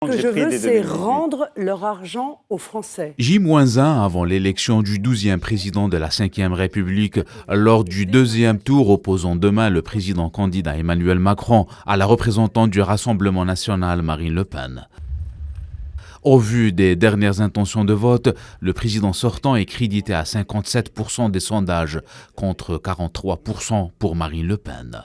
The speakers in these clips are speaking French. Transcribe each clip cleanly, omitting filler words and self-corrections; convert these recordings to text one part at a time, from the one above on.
Ce que je veux, c'est rendre leur argent aux Français. J-1 avant l'élection du 12e président de la Ve République, lors du deuxième tour opposant demain le président candidat Emmanuel Macron à la représentante du Rassemblement national Marine Le Pen. Au vu des dernières intentions de vote, le président sortant est crédité à 57% des sondages, contre 43% pour Marine Le Pen.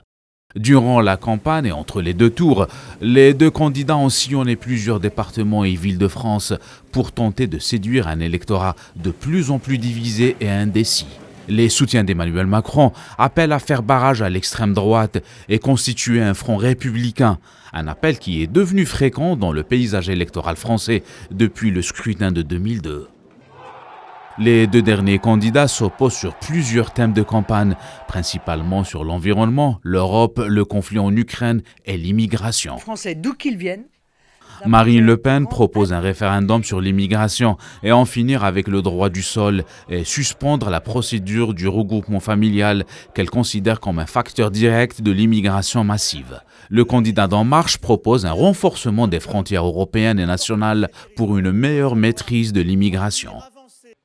Durant la campagne et entre les deux tours, les deux candidats ont sillonné plusieurs départements et villes de France pour tenter de séduire un électorat de plus en plus divisé et indécis. Les soutiens d'Emmanuel Macron appellent à faire barrage à l'extrême droite et constituer un front républicain, un appel qui est devenu fréquent dans le paysage électoral français depuis le scrutin de 2002. Les deux derniers candidats s'opposent sur plusieurs thèmes de campagne, principalement sur l'environnement, l'Europe, le conflit en Ukraine et l'immigration. Les Français, d'où qu'ils viennent. Marine Le Pen propose un référendum sur l'immigration et en finir avec le droit du sol et suspendre la procédure du regroupement familial qu'elle considère comme un facteur direct de l'immigration massive. Le candidat d'En Marche propose un renforcement des frontières européennes et nationales pour une meilleure maîtrise de l'immigration.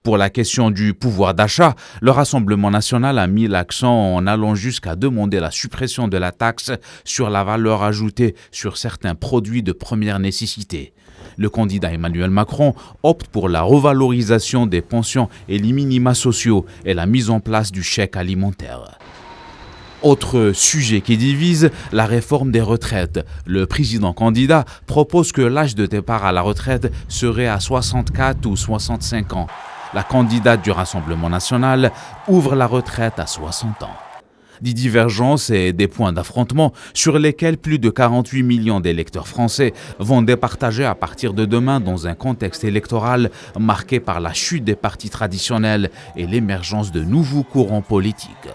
Pour la question du pouvoir d'achat, le Rassemblement national a mis l'accent en allant jusqu'à demander la suppression de la taxe sur la valeur ajoutée sur certains produits de première nécessité. Le candidat Emmanuel Macron opte pour la revalorisation des pensions et les minima sociaux et la mise en place du chèque alimentaire. Autre sujet qui divise, la réforme des retraites. Le président candidat propose que l'âge de départ à la retraite serait à 64 ou 65 ans. La candidate du Rassemblement national ouvre la retraite à 60 ans. Des divergences et des points d'affrontement sur lesquels plus de 48 millions d'électeurs français vont départager à partir de demain dans un contexte électoral marqué par la chute des partis traditionnels et l'émergence de nouveaux courants politiques.